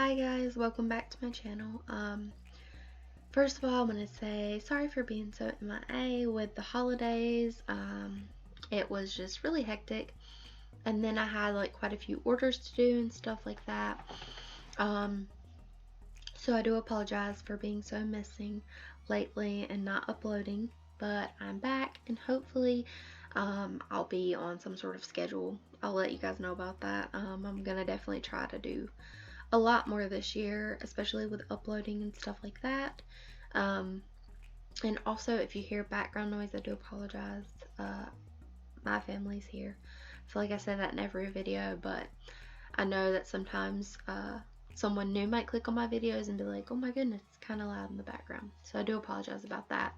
Hi guys, welcome back to my channel. First of all, I want to say sorry for being so MIA with the holidays. It was just really hectic, and then I had like quite a few orders to do and stuff like that. So I do apologize for being so missing lately and not uploading, but I'm back and hopefully I'll be on some sort of schedule. I'll let you guys know about that. I'm gonna definitely try to do a lot more this year, especially with uploading and stuff like that. And also, if you hear background noise, I do apologize. My family's here. I feel like I say that in every video, but I know that sometimes someone new might click on my videos and be like, oh my goodness, it's kind of loud in the background. So I do apologize about that.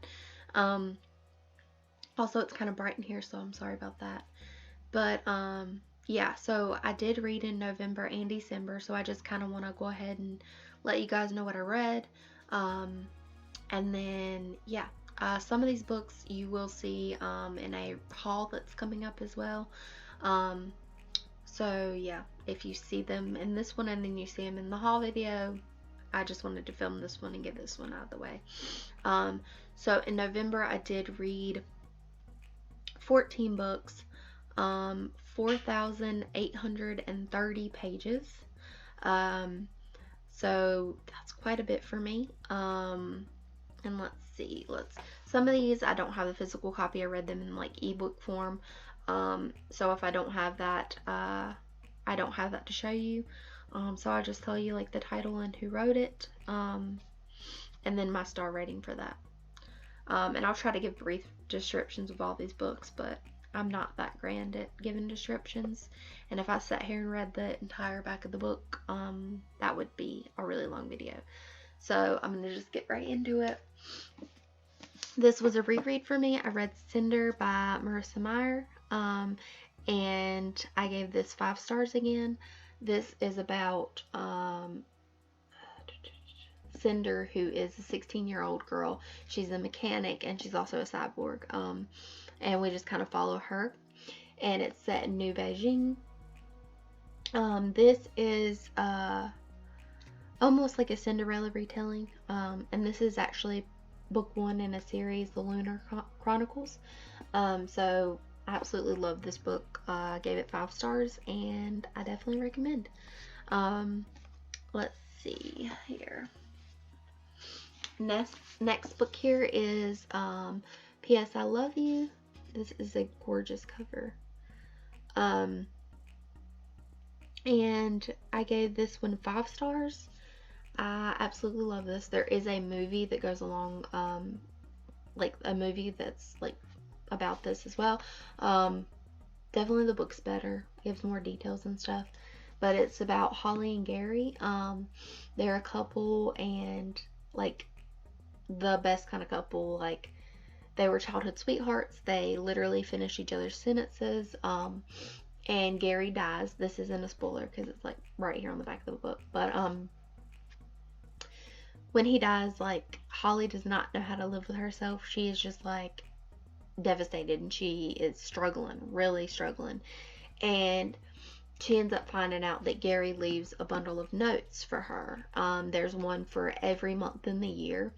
Also, it's kind of bright in here, so I'm sorry about that. But yeah, so I did read in November and December, so I just kind of want to go ahead and let you guys know what I read. And then, yeah, some of these books you will see in a haul that's coming up as well. So, yeah, if you see them in this one and then you see them in the haul video, I just wanted to film this one and get this one out of the way. So, in November, I did read 14 books. 4,830 pages. So that's quite a bit for me. And let's see, some of these I don't have the physical copy. I read them in like ebook form. So if I don't have that, I don't have that to show you. So I'll just tell you like the title and who wrote it, and then my star rating for that. And I'll try to give brief descriptions of all these books, but I'm not that grand at giving descriptions, and if I sat here and read the entire back of the book, that would be a really long video. So I'm going to just get right into it. This was a reread for me. I read Cinder by Marissa Meyer, and I gave this 5 stars again. This is about Cinder, who is a 16-year-old girl. She's a mechanic, and she's also a cyborg. And we just kind of follow her, and it's set in New Beijing. This is almost like a Cinderella retelling, and this is actually book 1 in a series, The Lunar Chronicles. So I absolutely love this book. I gave it 5 stars, and I definitely recommend. Let's see here. Next book here is P.S. I Love You. This is a gorgeous cover. And I gave this one 5 stars. I absolutely love this. There is a movie that goes along, like a movie that's like about this as well. Definitely the book's better. It gives more details and stuff. But it's about Holly and Gary. They're a couple, and like the best kind of couple. Like, they were childhood sweethearts. They literally finished each other's sentences. And Gary dies. This isn't a spoiler because it's like right here on the back of the book. But when he dies, like, Holly does not know how to live with herself. She is just like devastated, and she is struggling, really struggling. And she ends up finding out that Gary leaves a bundle of notes for her. There's one for every month in the year.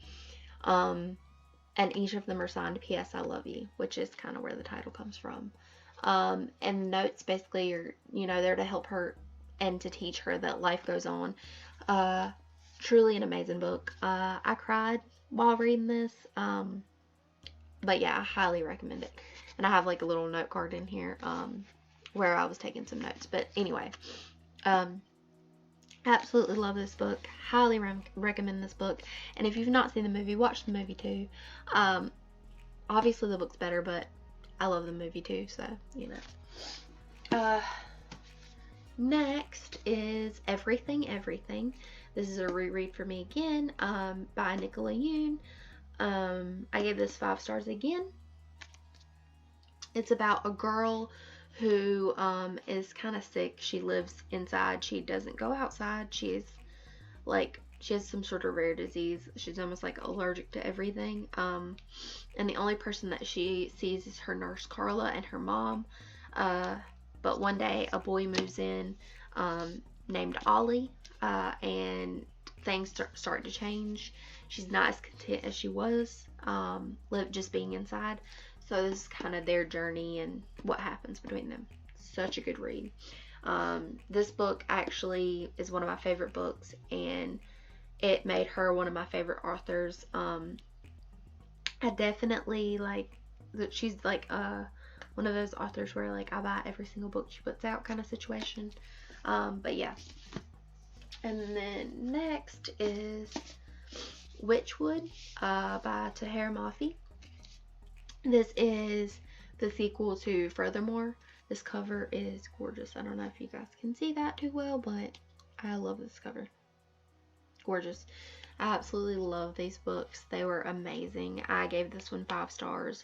And each of them are signed P.S. I Love You, which is kind of where the title comes from. And notes basically are, there to help her and to teach her that life goes on. Truly an amazing book. I cried while reading this. But yeah, I highly recommend it. And I have like a little note card in here where I was taking some notes. But anyway, absolutely love this book. Highly recommend this book. And if you've not seen the movie, watch the movie too. Obviously the book's better, but I love the movie too, so next is Everything. This is a reread for me again, by Nicola Yoon. I gave this 5 stars again. It's about a girl who is kind of sick. She lives inside. She doesn't go outside. She has some sort of rare disease. She's almost like allergic to everything. And the only person that she sees is her nurse Carla and her mom. But one day a boy moves in named Ollie, and things start to change. She's not as content as she was, just being inside. So this is kind of their journey and what happens between them. Such a good read. This book actually is one of my favorite books, and it made her one of my favorite authors. I definitely like that she's like one of those authors where like I buy every single book she puts out kind of situation. But yeah. And then next is Witchwood by Tahara Mafi. This is the sequel to Furthermore. This cover is gorgeous. I don't know if you guys can see that too well, but I love this cover. Gorgeous. I absolutely love these books. They were amazing. I gave this one 5 stars.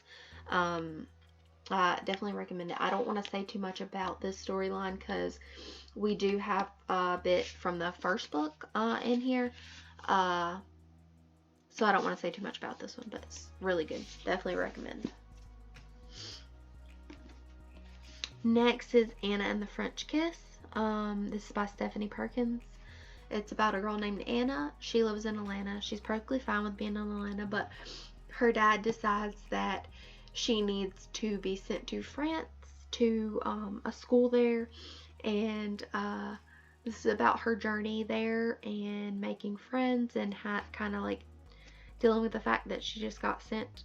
I definitely recommend it. I don't want to say too much about this storyline because we do have a bit from the first book in here. So I don't want to say too much about this one, but it's really good. Definitely recommend. Next is Anna and the French Kiss. This is by Stephanie Perkins. It's about a girl named Anna. She lives in Atlanta. She's perfectly fine with being in Atlanta, but her dad decides that she needs to be sent to France to a school there, and this is about her journey there and making friends and kind of like dealing with the fact that she just got sent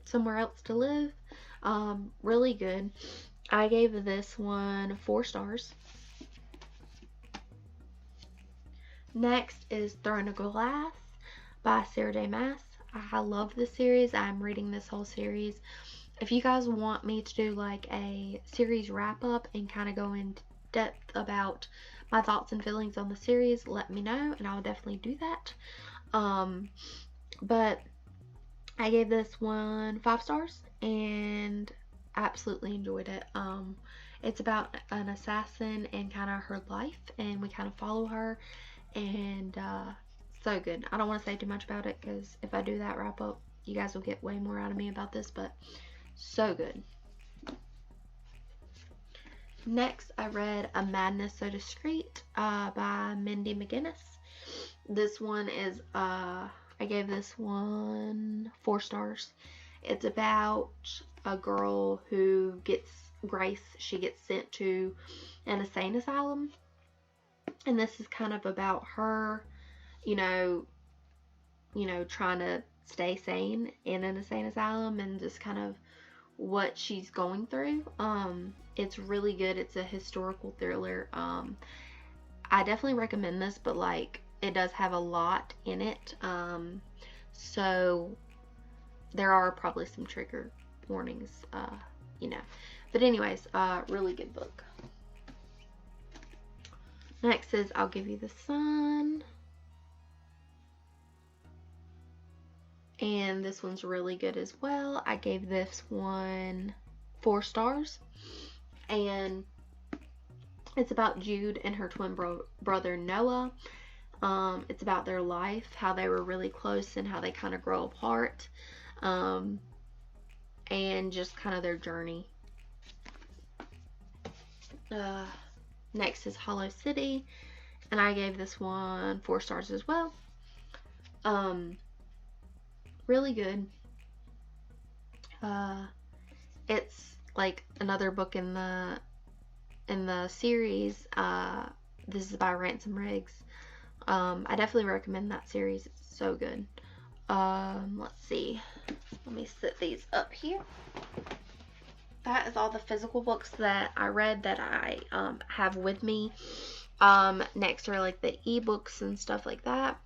somewhere else to live. Really good. I gave this one 4 stars. Next is Throne of Glass by Sarah J. Maas. I love this series. I'm reading this whole series. If you guys want me to do like a series wrap up and kind of go in depth about my thoughts and feelings on the series, let me know and I'll definitely do that. But I gave this one 5 stars and absolutely enjoyed it. It's about an assassin and kind of her life, and we kind of follow her, and so good. I don't want to say too much about it because if I do that wrap up, you guys will get way more out of me about this, but so good. Next, I read A Madness So Discreet by Mindy McGinnis. This one is, I gave this one 4 stars. It's about a girl who gets Grace. She gets sent to an insane asylum. And this is kind of about her, you know, trying to stay sane in an insane asylum and just kind of what she's going through. It's really good. It's a historical thriller. I definitely recommend this, but like it does have a lot in it. So there are probably some trigger warnings, But anyways, really good book. Next is I'll Give You the Sun. And this one's really good as well. I gave this one 4 stars. And it's about Jude and her twin brother Noah. It's about their life, how they were really close and how they kind of grow apart. And just kind of their journey. Next is Hollow City, and I gave this one 4 stars as well. Really good. It's like another book in the series. This is by Ransom Riggs. I definitely recommend that series. It's so good. Let's see. Let me set these up here. That is all the physical books that I read that I have with me. Next are like the ebooks and stuff like that.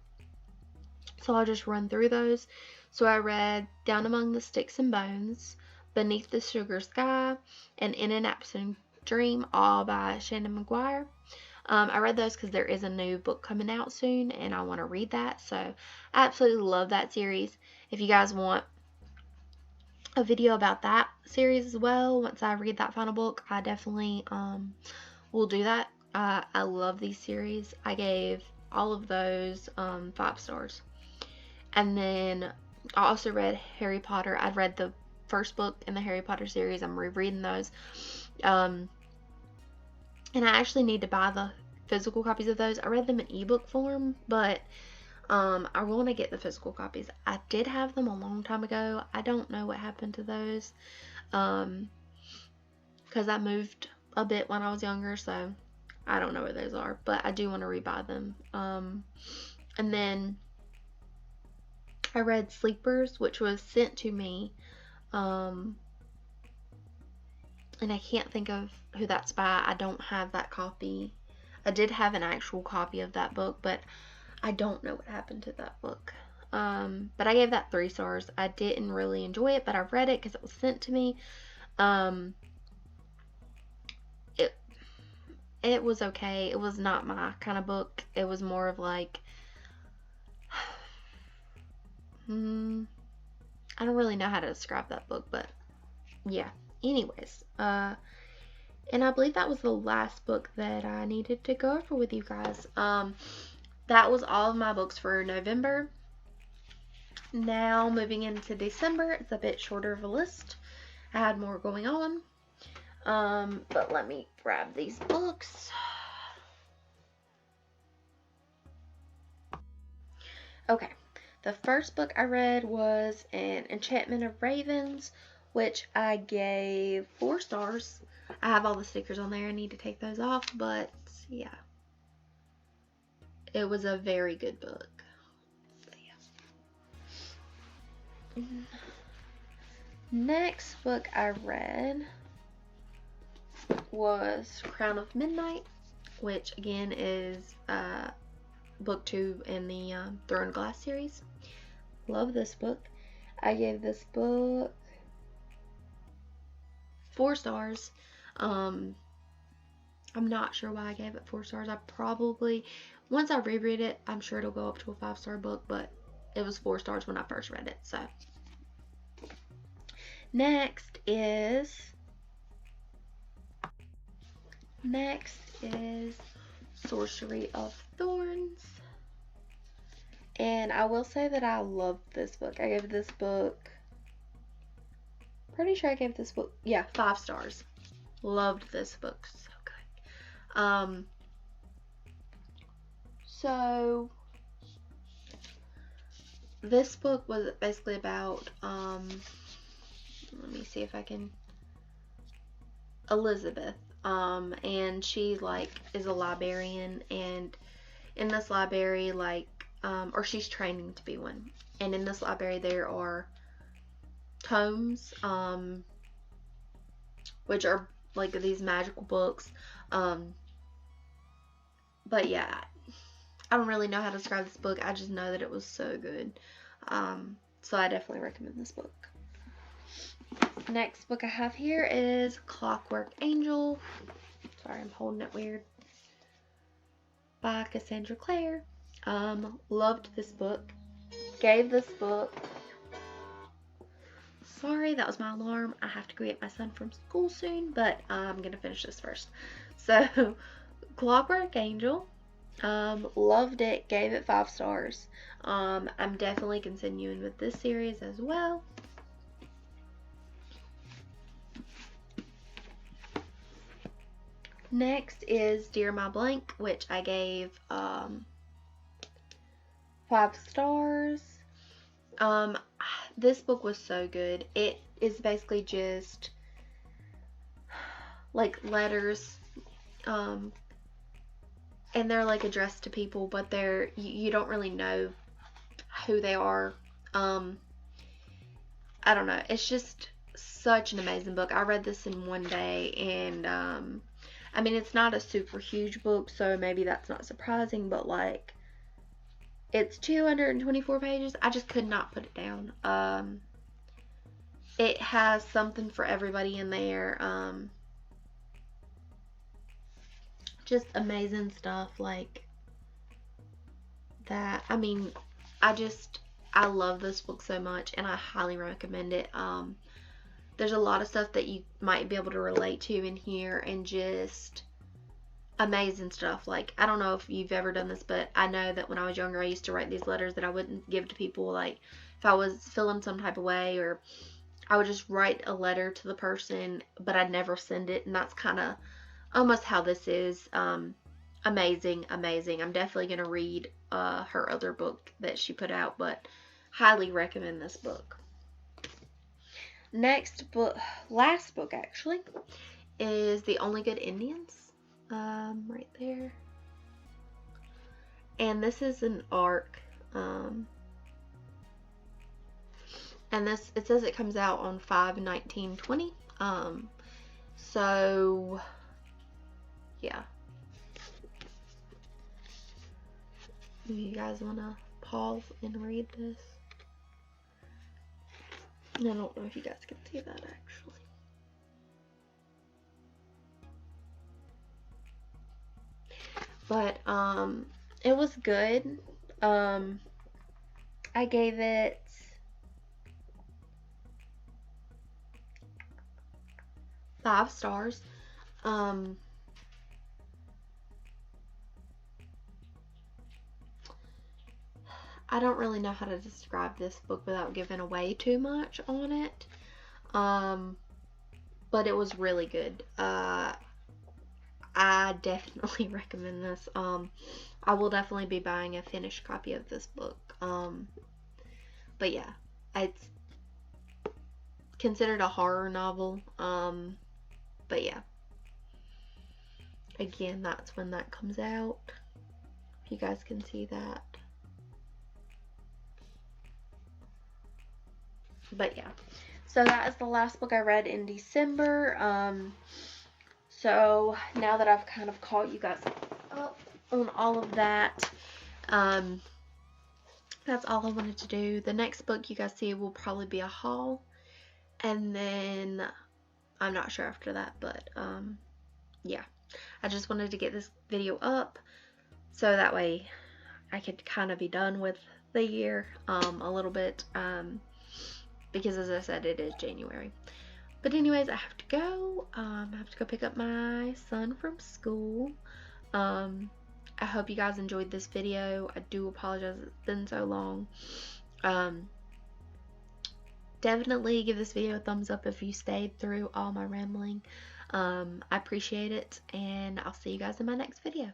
So I'll just run through those. So I read Down Among the Sticks and Bones, Beneath the Sugar Sky, and In an Absent Dream, all by Shannon McGuire. I read those because there is a new book coming out soon and I want to read that. So I absolutely love that series. If you guys want a video about that series as well, once I read that final book, I definitely will do that. I love these series. I gave all of those 5 stars. And then I also read Harry Potter. I'd read the first book in the Harry Potter series. I'm rereading those. And I actually need to buy physical copies of those. I read them in ebook form, but I want to get the physical copies. I did have them a long time ago. I don't know what happened to those, because I moved a bit when I was younger, so I don't know where those are, but I do want to rebuy them. And then I read Sleepers, which was sent to me, and I can't think of who that's by. I don't have that copy. I did have an actual copy of that book, but I don't know what happened to that book. But I gave that 3 stars. I didn't really enjoy it, but I read it because it was sent to me. It was okay. It was not my kind of book. It was more of like, I don't really know how to describe that book, but yeah. Anyways, and I believe that was the last book that I needed to go over with you guys. That was all of my books for November. Now, moving into December, it's a bit shorter of a list. I had more going on. But let me grab these books. Okay, the first book I read was An Enchantment of Ravens, which I gave 4 stars. I have all the stickers on there. I need to take those off, but yeah. It was a very good book. So, yeah. Next book I read was Crown of Midnight, which again is book 2 in the Throne of Glass series. Love this book. I gave this book 4 stars. I'm not sure why I gave it 4 stars. I probably, once I reread it, I'm sure it'll go up to a 5-star book, but it was 4 stars when I first read it. So next is Sorcery of Thorns. And I will say that I loved this book. I gave this book, pretty sure I gave this book, 5 stars. Loved this book. So good. So this book was basically about, let me see if I can, Elizabeth. And she is a librarian, and in this library, or she's training to be one. And in this library there are tomes, which are these magical books. But yeah, I don't really know how to describe this book. I just know that it was so good. So I definitely recommend this book. Next book I have here is Clockwork Angel. Sorry, I'm holding it weird. By Cassandra Clare. Loved this book. Gave this book. Sorry, that was my alarm. I have to go get my son from school soon, but I'm gonna finish this first. So, Clockwork Angel. Loved it. Gave it 5 stars. I'm definitely continuing with this series as well. Next is Dear My Blank, which I gave 5 stars. This book was so good. It is basically just letters, and they're addressed to people, but you don't really know who they are. I don't know. It's just such an amazing book. I read this in one day, and I mean, it's not a super huge book, so maybe that's not surprising, but it's 224 pages. I just could not put it down. It has something for everybody in there. Just amazing stuff that. I mean, I love this book so much, and I highly recommend it. There's a lot of stuff that you might be able to relate to in here, and just amazing stuff. I don't know if you've ever done this, but I know that when I was younger, I used to write these letters that I wouldn't give to people. If I was feeling some type of way, or I would just write a letter to the person, but I'd never send it. And that's kind of almost how this is. amazing, amazing. I'm definitely going to read her other book that she put out, but highly recommend this book. Next book, last book actually, is The Only Good Indians. Right there. And this is an arc. And this, it says it comes out on 5/19/20. So yeah. You guys want to pause and read this? I don't know if you guys can see that actually. But it was good. I gave it 5 stars. I don't really know how to describe this book without giving away too much on it. But it was really good. I definitely recommend this. I will definitely be buying a finished copy of this book. But yeah, it's considered a horror novel. But yeah. Again, that's when that comes out. If you guys can see that. But yeah. So that is the last book I read in December. So now that I've kind of caught you guys up on all of that, that's all I wanted to do. The next book you guys see will probably be a haul. And then I'm not sure after that, but yeah. I just wanted to get this video up so that way I could kind of be done with the year a little bit, because as I said, it is January. But anyways, I have to go. I have to go pick up my son from school. I hope you guys enjoyed this video. I do apologize it's been so long. Definitely give this video a thumbs up if you stayed through all my rambling. I appreciate it, and I'll see you guys in my next video.